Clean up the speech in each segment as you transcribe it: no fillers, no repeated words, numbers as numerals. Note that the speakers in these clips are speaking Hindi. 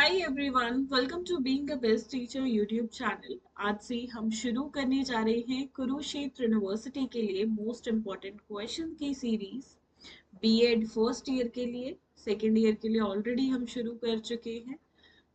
Hi everyone, welcome to being a best teacher YouTube channel. आज से हम शुरू करने जा रहे हैं कुरुक्षेत्र यूनिवर्सिटी के लिए मोस्ट इम्पॉर्टेंट क्वेश्चन की सीरीज। बीएड फर्स्ट ईयर के लिए, सेकेंड ईयर के लिए ऑलरेडी हम शुरू कर चुके हैं।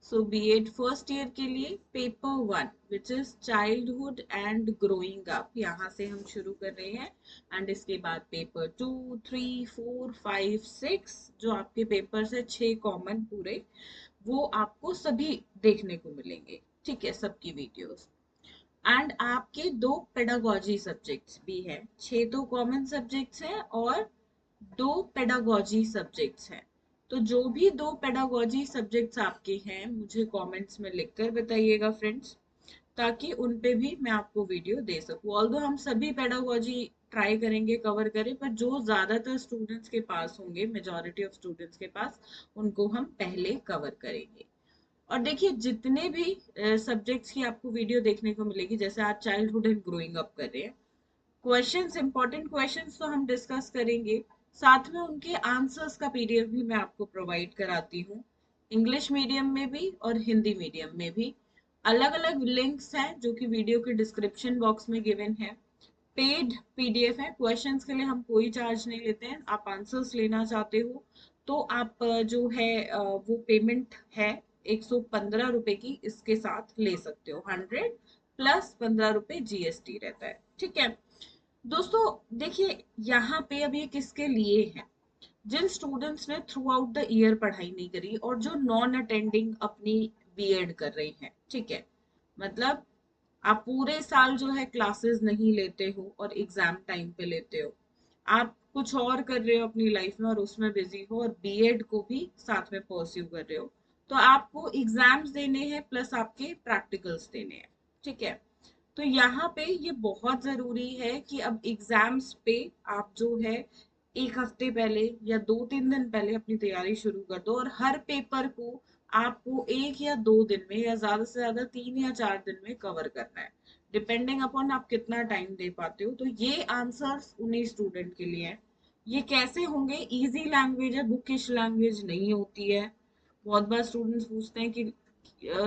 सो बीएड फर्स्ट ईयर के लिए paper 1 which is childhood and growing up, यहाँ से हम शुरू कर रहे हैं। एंड इसके बाद पेपर 2, 3, 4, 5, 6 जो आपके पेपर्स है, 6 कॉमन पूरे, वो आपको सभी देखने को मिलेंगे। ठीक है, सबकी वीडियोस। एंड आपके दो पेडागोजी सब्जेक्ट्स भी हैं, 6 तो कॉमन सब्जेक्ट्स हैं और 2 पेडागोजी सब्जेक्ट्स हैं। तो जो भी 2 पेडागोजी सब्जेक्ट्स आपके हैं, मुझे कमेंट्स में लिखकर बताइएगा फ्रेंड्स, ताकि उन पे भी मैं आपको वीडियो दे सकूं। ऑल्दो हम सभी पेडागोजी ट्राई करेंगे कवर करें, पर जो ज्यादातर स्टूडेंट्स के पास होंगे, मेजॉरिटी ऑफ स्टूडेंट्स के पास, उनको हम पहले कवर करेंगे। और देखिए, जितने भी सब्जेक्ट्स की आपको वीडियो देखने को मिलेगी, जैसे आज चाइल्डहुड एंड ग्रोइंग अप कर रहे हैं, क्वेश्चंस, इंपॉर्टेंट क्वेश्चंस तो हम डिस्कस करेंगे, साथ में उनके आंसर्स का पीडीएफ भी मैं आपको प्रोवाइड कराती हूँ, इंग्लिश मीडियम में भी और हिंदी मीडियम में भी। अलग अलग लिंक्स हैं जो कि वीडियो के डिस्क्रिप्शन बॉक्स में गिवन है। पेड पीडीएफ है, क्वेश्चंस के लिए हम कोई चार्ज नहीं लेते हैं। आप आंसर्स लेना चाहते हो तो आप जो है वो पेमेंट है 115 रुपए की, इसके साथ ले सकते हो। 100 प्लस 15 रुपए जीएसटी रहता है। ठीक है दोस्तों, देखिए यहाँ पे अब ये किसके लिए है? जिन स्टूडेंट्स ने थ्रू आउट द ईयर पढ़ाई नहीं करी और जो नॉन अटेंडिंग अपनी बीएड कर रही हैं। ठीक है, मतलब आप पूरे साल जो है क्लासेस नहीं लेते हो और एग्जाम टाइम पे लेते हो, आप कुछ और कर रहे हो अपनी लाइफ में और उसमें बिजी हो, और बीएड को भी साथ में परस्यू कर रहे हो, तो आपको एग्जाम्स देने हैं प्लस आपके प्रैक्टिकल्स देने हैं। ठीक है, तो यहाँ पे ये बहुत जरूरी है कि अब एग्जाम्स पे आप जो है एक हफ्ते पहले या 2-3 दिन पहले अपनी तैयारी शुरू कर दो, और हर पेपर को आपको 1 या 2 दिन में, या ज्यादा से ज्यादा 3 या 4 दिन में कवर करना है, डिपेंडिंग अपॉन आप कितना टाइम दे पाते हो। तो ये आंसर्स उन्हीं स्टूडेंट के लिए हैं। ये कैसे होंगे? इजी लैंग्वेज है, बुकिश लैंग्वेज नहीं होती है। बहुत बार स्टूडेंट्स पूछते हैं कि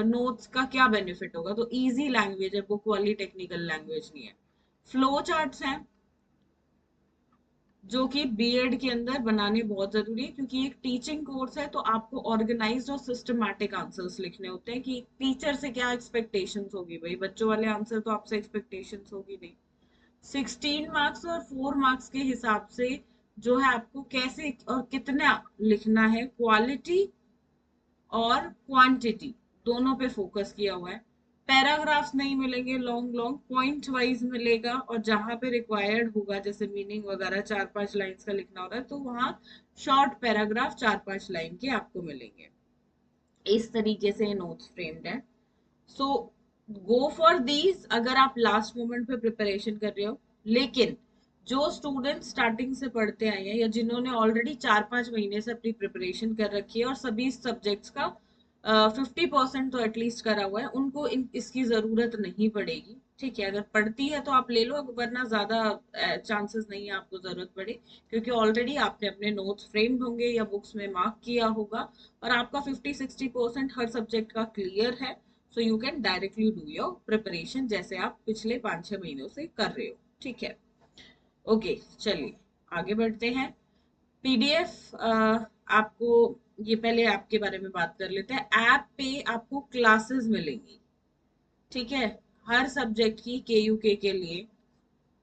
नोट्स का क्या बेनिफिट होगा, तो इजी लैंग्वेज है, बुक वाली टेक्निकल लैंग्वेज नहीं है। फ्लो चार्ट्स हैं जो कि बीएड के अंदर बनाने बहुत जरूरी है, क्योंकि एक टीचिंग कोर्स है, तो आपको ऑर्गेनाइज्ड और सिस्टमैटिक आंसर्स लिखने होते हैं कि टीचर से क्या एक्सपेक्टेशंस होगी। भाई बच्चों वाले आंसर तो आपसे एक्सपेक्टेशंस होगी नहीं। 16 मार्क्स और 4 मार्क्स के हिसाब से जो है आपको कैसे और कितना लिखना है, क्वालिटी और क्वांटिटी दोनों पे फोकस किया हुआ है। पैराग्राफ्स नहीं मिलेंगे लॉन्ग लॉन्ग, पॉइंट वाइज मिलेगा, और जहां पे रिक्वायर्ड होगा, जैसे मीनिंग वगैरह 4-5 लाइंस का लिखना हो रहा है, तो वहां शॉर्ट पैराग्राफ 4-5 लाइन के आपको मिलेंगे। इस तरीके से नोट्स फ्रेम्ड है। सो गो फॉर दीज अगर आप लास्ट मोमेंट पे प्रिपरेशन कर रहे हो। लेकिन जो स्टूडेंट स्टार्टिंग से पढ़ते आए हैं, या जिन्होंने ऑलरेडी 4-5 महीने से अपनी प्रिपरेशन कर रखी है और सभी सब्जेक्ट्स का 50% तो एटलीस्ट करा हुआ है, उनको इसकी जरूरत नहीं पड़ेगी। ठीक है, अगर पढ़ती है तो आप ले लो, वरना ज्यादा चांसेस नहीं है आपको जरूरत पड़े, क्योंकि ऑलरेडी आपने अपने नोट्स फ्रेम्ड होंगे या बुक्स में मार्क किया होगा, और आपका 50-60% हर सब्जेक्ट का क्लियर है। So you can directly do your preparation, जैसे आप पिछले 5-6 महीनों से कर रहे हो। ठीक है, ओके, चलिए आगे बढ़ते हैं। पीडीएफ आपको, ये पहले ऐप के बारे में बात कर लेते हैं। ऐप पे आपको क्लासेस मिलेंगी। ठीक है, हर सब्जेक्ट की केयूके के लिए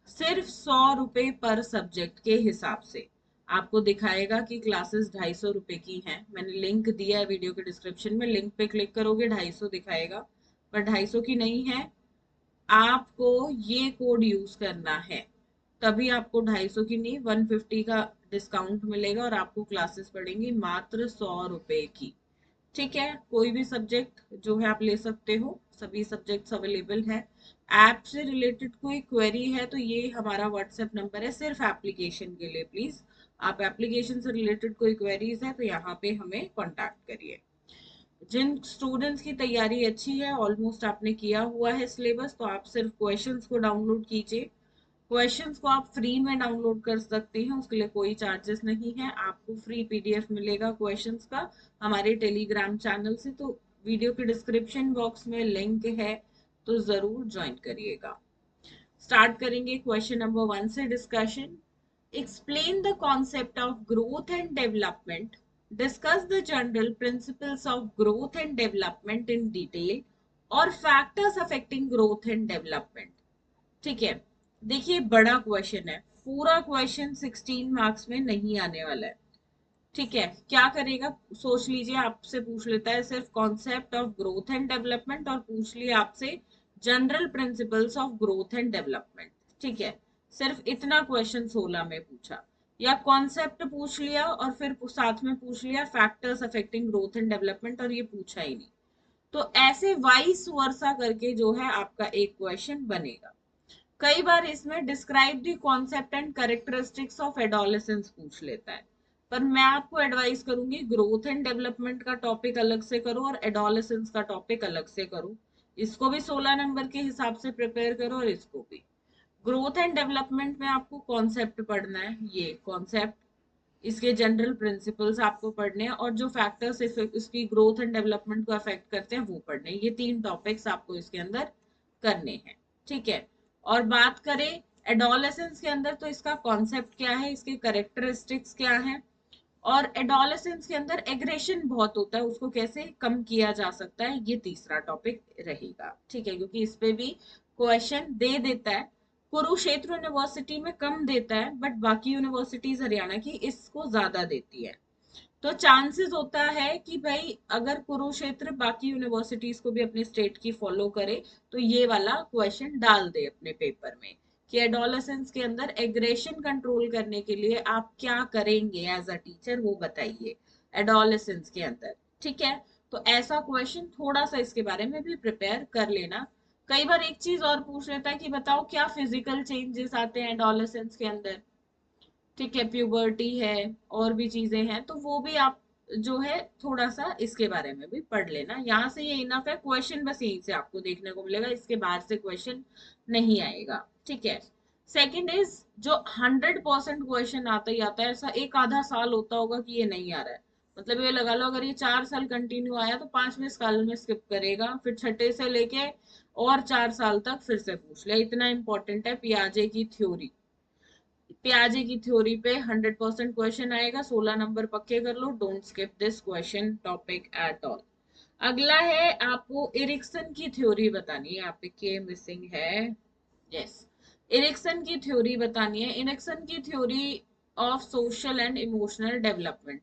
सिर्फ 100 रुपए पर सब्जेक्ट के हिसाब से आपको दिखाएगा कि क्लासेस 250 रुपए की हैं। मैंने लिंक दिया है वीडियो के डिस्क्रिप्शन में, लिंक पे क्लिक करोगे 250 दिखाएगा, पर 250 की नहीं है। आपको ये कोड यूज करना है, तभी आपको 250 की नहीं, 150 का डिस्काउंट मिलेगा, और आपको क्लासेस पड़ेंगी मात्र 100 रुपए की। ठीक है, कोई भी सब्जेक्ट जो है आप ले सकते हो, सभी सब्जेक्ट्स अवेलेबल है। ऐप से रिलेटेड कोई क्वेरी है तो ये हमारा व्हाट्सएप नंबर है, सिर्फ एप्लीकेशन के लिए प्लीज। आप एप्लीकेशन से रिलेटेड कोई क्वेरीज है तो यहाँ पे हमें कांटेक्ट करिए। जिन स्टूडेंट्स की तैयारी अच्छी है, ऑलमोस्ट आपने किया हुआ है सिलेबस, तो आप सिर्फ क्वेश्चंस को डाउनलोड कीजिए। क्वेश्चंस को आप फ्री में डाउनलोड कर सकते हैं, उसके लिए कोई चार्जेस नहीं है। आपको फ्री पीडीएफ मिलेगा क्वेश्चंस का हमारे टेलीग्राम चैनल से, तो वीडियो के डिस्क्रिप्शन बॉक्स में लिंक है, तो जरूर ज्वाइन करिएगा। स्टार्ट करेंगे क्वेश्चन नंबर 1 से discussion. Explain the concept of growth and development, discuss the general principles of growth and development in detail और factors affecting growth and development. ठीक है, देखिए बड़ा क्वेश्चन है, पूरा क्वेश्चन 16 मार्क्स में नहीं आने वाला है। ठीक है, क्या करेगा, सोच लीजिए आपसे पूछ लेता है सिर्फ concept of growth and development और पूछ लिया आपसे general principles of growth and development. ठीक है, सिर्फ इतना क्वेश्चन 16 में पूछा, या कॉन्सेप्ट पूछ लिया और फिर साथ में पूछ लिया factors affecting growth and development, और ये पूछा ही नहीं। तो ऐसे वाइस वर्सा करके जो है आपका एक क्वेश्चन बनेगा। कई बार इसमें describe the concept and characteristics of adolescence पूछ लेता है, पर मैं आपको एडवाइस करूंगी ग्रोथ एंड डेवलपमेंट का टॉपिक अलग से करो और एडोलेसेंस का टॉपिक अलग से करो। इसको भी 16 नंबर के हिसाब से प्रिपेयर करो और इसको भी। ग्रोथ एंड डेवलपमेंट में आपको कॉन्सेप्ट पढ़ना है, ये कॉन्सेप्ट, इसके जनरल प्रिंसिपल्स आपको पढ़ने हैं, और जो फैक्टर्स इसकी ग्रोथ एंड डेवलपमेंट को अफेक्ट करते हैं वो पढ़ने हैं। ये 3 टॉपिक्स आपको इसके अंदर करने हैं। ठीक है, और बात करें एडोलेसेंस के अंदर, तो इसका कॉन्सेप्ट क्या है, इसके करेक्टरिस्टिक्स क्या है, और एडोलेसेंस के अंदर एग्रेशन बहुत होता है, उसको कैसे कम किया जा सकता है, ये तीसरा टॉपिक रहेगा। ठीक है, क्योंकि इस पे भी क्वेश्चन दे देता है। कुरुक्षेत्र यूनिवर्सिटी में कम देता है, बट बाकी यूनिवर्सिटीज हरियाणा की इसको ज्यादा देती है। तो चांसेस होता है कि भाई अगर कुरुक्षेत्र बाकी यूनिवर्सिटीज को भी अपने स्टेट की फॉलो करे, तो ये वाला क्वेश्चन डाल दे अपने पेपर में कि एडोलेसेंस के अंदर एग्रेशन कंट्रोल करने के लिए आप क्या करेंगे एज अ टीचर, वो बताइए एडोलेसेंस के अंदर। ठीक है, तो ऐसा क्वेश्चन थोड़ा सा इसके बारे में भी प्रिपेयर कर लेना। कई बार एक चीज और पूछ लेता है कि बताओ क्या फिजिकल चेंजेस आते हैं एडोलेसेंस के अंदर। ठीक है, प्यूबर्टी है और भी चीजें हैं, तो वो भी आप जो है थोड़ा सा इसके बारे में भी पढ़ लेना। यहाँ से ये इनफ है, क्वेश्चन बस यहीं से आपको देखने को मिलेगा, इसके बाहर से क्वेश्चन नहीं आएगा। ठीक है, सेकंड इज जो 100% क्वेश्चन आता ही आता है, ऐसा एक आधा साल होता होगा कि ये नहीं आ रहा है। मतलब ये लगा लो अगर ये 4 साल कंटिन्यू आया तो 5वें साल में स्किप करेगा, फिर छठे से लेके और 4 साल तक फिर से पूछ ले, इतना इंपॉर्टेंट है पियाजे की थ्योरी। पियाजे की थ्योरी पे 100% क्वेश्चन आएगा, 16 नंबर पक्के कर लो, don't skip this question topic at all. अगला है आपको इरिक्सन की थ्योरी बतानी है, यहाँ पे के मिसिंग है, यस, इरिक्सन की थ्योरी बतानी है। इरिक्सन की theory of social and emotional development,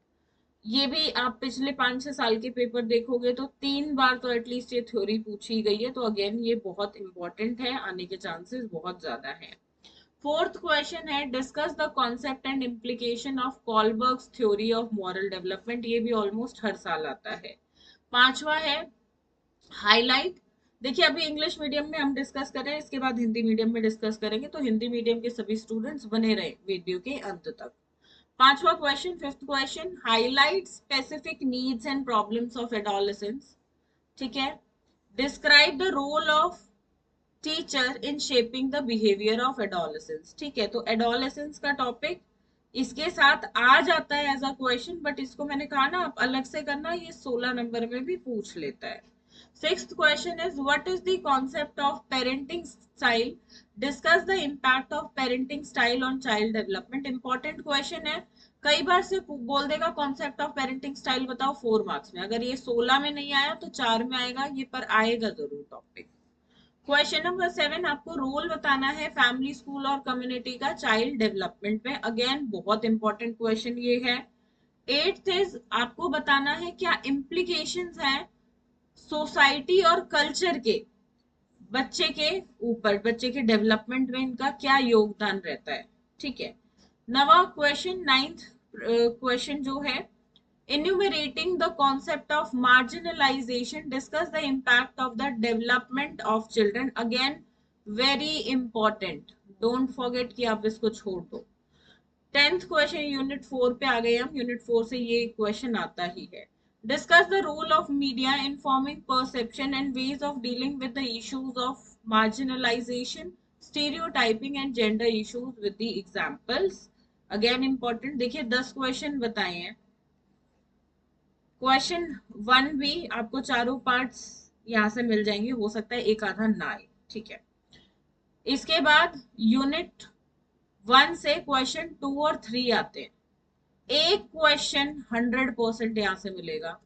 ये भी आप पिछले 5-6 साल के पेपर देखोगे तो 3 बार तो एटलीस्ट ये थ्योरी पूछी गई है, तो अगेन ये बहुत इंपॉर्टेंट है, आने के चांसेस बहुत ज्यादा है। फोर्थ क्वेश्चन है discuss the concept and implication of Kohlberg's theory of moral development, ये भी ऑलमोस्ट हर साल आता है। पांचवा है हाईलाइट, देखिए अभी इंग्लिश मीडियम में हम डिस्कस कर रहे हैं, इसके बाद हिंदी मीडियम में डिस्कस करेंगे, तो हिंदी मीडियम के सभी स्टूडेंट्स बने रहे वीडियो के अंत तक। पांचवा question, fifth question, highlight specific needs and problems of adolescence. ठीक है, describe the role of teacher in shaping the behaviour of adolescence. ठीक है, तो एडोलेसेंस का टॉपिक इसके साथ आ जाता है एज अ क्वेश्चन, बट इसको मैंने कहा ना आप अलग से करना, ये 16 नंबर में भी पूछ लेता है। Sixth question is what is the concept of parenting style, discuss the impact of parenting style on child development. Important question है, कई बार से बोल देगा कॉन्सेप्ट ऑफ पेरेंटिंग स्टाइल बताओ 4 मार्क्स में, अगर ये 16 में नहीं आया तो 4 में आएगा ये, पर आएगा जरूर टॉपिक। क्वेश्चन नंबर 7, आपको रोल बताना है फैमिली, स्कूल और कम्युनिटी का चाइल्ड डेवलपमेंट में, अगेन बहुत इंपॉर्टेंट क्वेश्चन ये है। एट्थ इज आपको बताना है क्या इम्प्लीकेशंस हैं सोसाइटी और कल्चर के बच्चे के ऊपर, बच्चे के डेवलपमेंट में इनका क्या योगदान रहता है। ठीक है, नवा क्वेश्चन, नाइन्थ क्वेश्चन जो है, enumerating the concept of marginalization, discuss the impact of the development of children, again very important, don't forget कि आप इसको छोड़ दो। 10th क्वेश्चन यूनिट 4 पे आ गए हम, यूनिट 4 से ये क्वेश्चन आता ही है। Discuss the role of media in forming perception and ways of dealing with the issues of marginalisation, stereotyping and gender issues with the examples. Again important, देखिए 10 क्वेश्चन बताए हैं, क्वेश्चन 1 भी आपको चारों पार्ट्स यहाँ से मिल जाएंगे, हो सकता है एक आधा ना आए, ठीक है। इसके बाद यूनिट 1 से क्वेश्चन 2 और 3 आते हैं। एक क्वेश्चन 100% यहाँ से मिलेगा,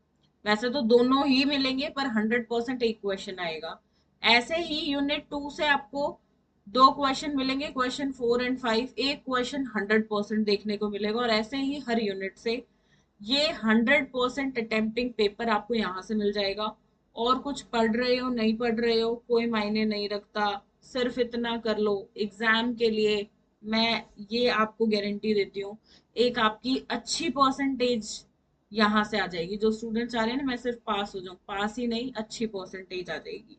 वैसे तो दोनों ही मिलेंगे पर 100% एक क्वेश्चन आएगा। ऐसे ही यूनिट 2 से आपको दो क्वेश्चन मिलेंगे, क्वेश्चन 4 एंड 5, एक क्वेश्चन 100% देखने को मिलेगा। और ऐसे ही हर यूनिट से ये 100% अटेम्प्टिंग पेपर आपको यहाँ से मिल जाएगा। और कुछ पढ़ रहे हो नहीं पढ़ रहे हो कोई मायने नहीं रखता, सिर्फ इतना कर लो एग्जाम के लिए। मैं ये आपको गारंटी देती हूँ, एक आपकी अच्छी परसेंटेज यहाँ से आ जाएगी। जो स्टूडेंट चाह रहे हैं ना मैं सिर्फ पास हो जाऊं, पास ही नहीं अच्छी परसेंटेज आ जाएगी।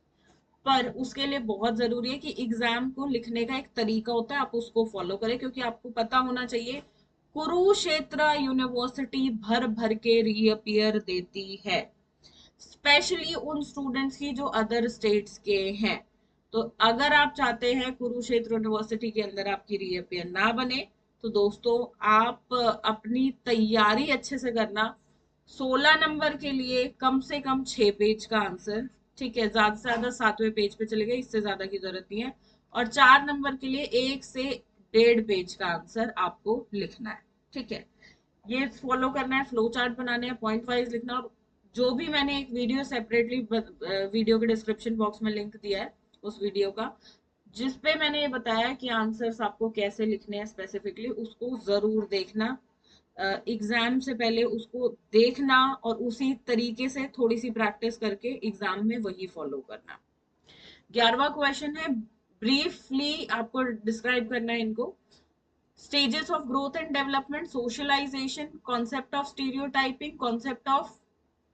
पर उसके लिए बहुत जरूरी है कि एग्जाम को लिखने का एक तरीका होता है, आप उसको फॉलो करें। क्योंकि आपको पता होना चाहिए कुरुक्षेत्र यूनिवर्सिटी भर भर के रीअपियर देती है, स्पेशली उन स्टूडेंट्स की जो अदर स्टेट्स के हैं। तो अगर आप चाहते हैं कुरुक्षेत्र यूनिवर्सिटी के अंदर आपकी रीअपियर ना बने, तो दोस्तों आप अपनी तैयारी अच्छे से करना। 16 नंबर के लिए कम से कम 6 पेज का आंसर, ठीक है, ज्यादा से ज्यादा 7वें पेज पे चले गए, इससे ज्यादा की जरूरत नहीं है। और 4 नंबर के लिए 1 से 1.5 पेज का आंसर आपको लिखना है, ठीक है। ये फॉलो करना है, फ्लो चार्ट बनाने हैं, पॉइंट वाइज लिखना। और जो भी मैंने एक वीडियो सेपरेटली वीडियो के डिस्क्रिप्शन बॉक्स में लिंक दिया है उस वीडियो का, जिसपे मैंने ये बताया कि आंसर्स आपको कैसे लिखने हैं स्पेसिफिकली, उसको जरूर देखना। एग्जाम से पहले उसको देखना और उसी तरीके से थोड़ी सी प्रैक्टिस करके एग्जाम में वही फॉलो करना। 11वां क्वेश्चन है, ब्रीफली आपको डिस्क्राइब करना है इनको। Stages of growth and development, socialisation, concept of stereotyping, concept of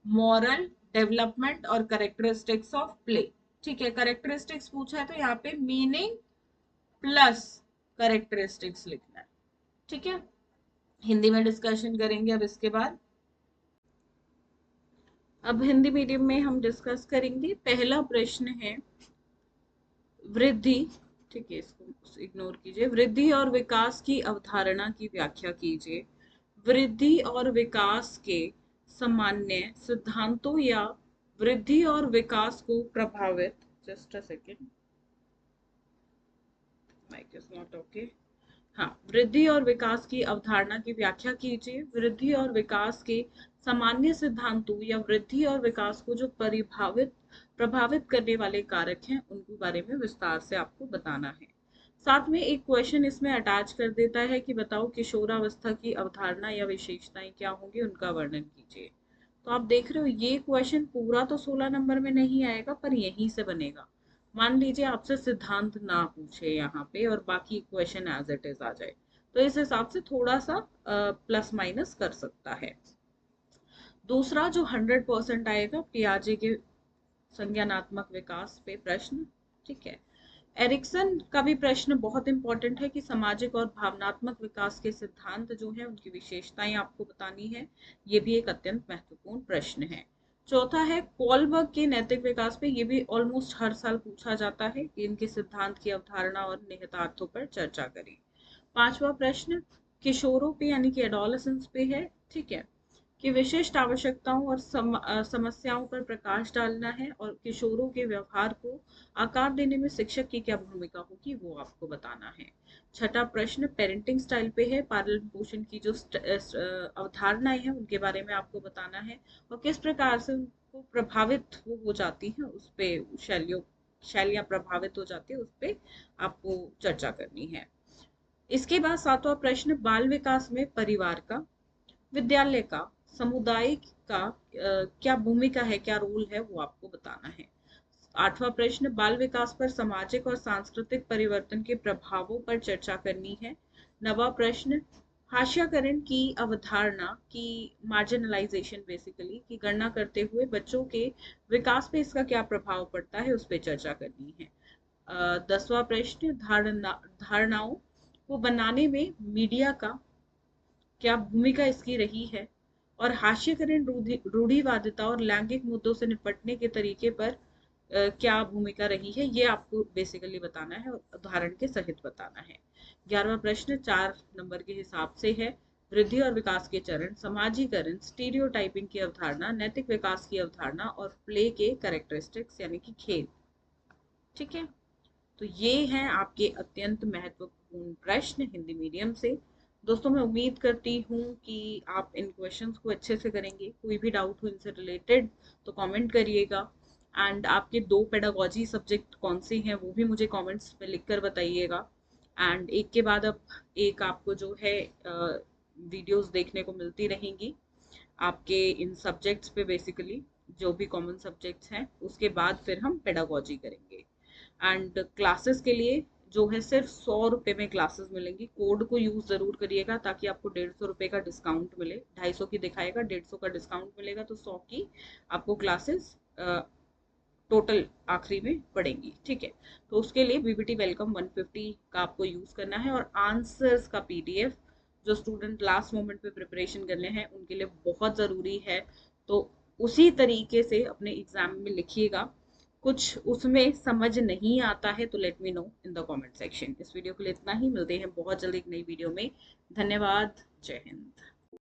moral development और करेक्टरिस्टिक्स ऑफ प्ले। ठीक है, करेक्टरिस्टिक्स पूछा है तो यहाँ पे मीनिंग प्लस करेक्टरिस्टिक्स लिखना है, ठीक है। हिंदी में डिस्कशन करेंगे अब इसके बाद। अब हिंदी मीडियम में हम डिस्कस करेंगे। पहला प्रश्न है वृद्धि, ठीक है इसको इग्नोर कीजिए। वृद्धि और विकास की अवधारणा की व्याख्या कीजिए। वृद्धि और विकास के सामान्य सिद्धांतों या वृद्धि और विकास को प्रभावित, just a second, mic is not okay. हाँ, वृद्धि और विकास की अवधारणा की व्याख्या कीजिए। वृद्धि और विकास के सामान्य सिद्धांतों या वृद्धि और विकास को जो प्रभावित करने वाले कारक हैं उनके बारे में विस्तार से आपको बताना है। साथ में एक क्वेश्चन इसमें अटैच कर देता है कि बताओ किशोरावस्था की अवधारणा या विशेषताएं क्या होंगी, उनका वर्णन कीजिए। तो आप देख रहे हो ये क्वेश्चन पूरा तो 16 नंबर में नहीं आएगा पर यहीं से बनेगा। मान लीजिए आपसे सिद्धांत ना पूछे यहाँ पे और बाकी क्वेश्चन एज इट इज आ जाए, तो इस हिसाब से थोड़ा सा प्लस माइनस कर सकता है। दूसरा जो 100% आएगा पियाजे के संज्ञानात्मक विकास पे प्रश्न, ठीक है। एरिक्सन का भी प्रश्न बहुत इंपॉर्टेंट है कि सामाजिक और भावनात्मक विकास के सिद्धांत जो है उनकी विशेषताएं आपको बतानी है। ये भी एक अत्यंत महत्वपूर्ण प्रश्न है। चौथा है कोलबर्ग के नैतिक विकास पे, ये भी ऑलमोस्ट हर साल पूछा जाता है कि इनके सिद्धांत की अवधारणा और निहितार्थों पर चर्चा करें। पांचवा प्रश्न किशोरों पे यानी कि एडोलेसेंस पे है, ठीक है, कि विशिष्ट आवश्यकताओं और समस्याओं पर प्रकाश डालना है और किशोरों के व्यवहार को आकार देने में शिक्षक की क्या भूमिका होगी वो आपको बताना है। छठा प्रश्न पेरेंटिंग स्टाइल पे है, पालन पोषण की जो अवधारणाएं हैं उनके बारे में आपको बताना है और किस प्रकार से उनको प्रभावित वो हो जाती हैं, उस पे शैलियां प्रभावित हो जाती है, उस पे आपको चर्चा करनी है। इसके बाद सातवां प्रश्न बाल विकास में परिवार का, विद्यालय का, समुदाय का क्या भूमिका है, क्या रोल है वो आपको बताना है। आठवां प्रश्न बाल विकास पर सामाजिक और सांस्कृतिक परिवर्तन के प्रभावों पर चर्चा करनी है। नवा प्रश्न हाशियाकरण की अवधारणा की मार्जिनलाइजेशन बेसिकली की गणना करते हुए बच्चों के विकास पे इसका क्या प्रभाव पड़ता है उस पर चर्चा करनी है। 10वां प्रश्न धारणाओं को बनाने में मीडिया का क्या भूमिका इसकी रही है और हास्यकरण रूढ़िवादिता और लैंगिक मुद्दों से निपटने के तरीके पर क्या भूमिका रही है, ये आपको बेसिकली बताना है और उदाहरण के सहित बताना है। 11वां प्रश्न 4 नंबर के हिसाब से है, वृद्धि और विकास के चरण, समाजीकरण, स्टीरियोटाइपिंग की अवधारणा, नैतिक विकास की अवधारणा और प्ले के कैरेक्टरिस्टिक्स यानी कि खेल। ठीक है, तो ये हैं आपके अत्यंत महत्वपूर्ण प्रश्न हिंदी मीडियम से। दोस्तों मैं उम्मीद करती हूँ कि आप इन क्वेश्चंस को अच्छे से करेंगे। कोई भी डाउट हो इनसे रिलेटेड तो कमेंट करिएगा। एंड आपके 2 पेडागोजी सब्जेक्ट कौन से हैं वो भी मुझे कमेंट्स में लिख कर बताइएगा। एंड एक के बाद अब एक आपको जो है वीडियोस देखने को मिलती रहेंगी आपके इन सब्जेक्ट्स पे, बेसिकली जो भी कॉमन सब्जेक्ट्स हैं। उसके बाद फिर हम पेडागोजी करेंगे। एंड क्लासेस के लिए जो है सिर्फ 100 रुपये में क्लासेस मिलेंगी। कोड को यूज जरूर करिएगा ताकि आपको 150 रुपये का डिस्काउंट मिले। 250 की दिखाएगा, 150 का डिस्काउंट मिलेगा, तो 100 की आपको क्लासेस टोटल आखिरी में पड़ेंगी। ठीक है, तो उसके लिए बीबीटी वेलकम 150 का आपको यूज करना है। और आंसर्स का पीडीएफ जो स्टूडेंट लास्ट मोमेंट पे प्रिपरेशन करने हैं उनके लिए बहुत ज़रूरी है। तो उसी तरीके से अपने एग्जाम में लिखिएगा। कुछ उसमें समझ नहीं आता है तो let me know in the comment section. इस वीडियो के लिए इतना ही, मिलते हैं बहुत जल्दी एक नई वीडियो में। धन्यवाद, जय हिंद।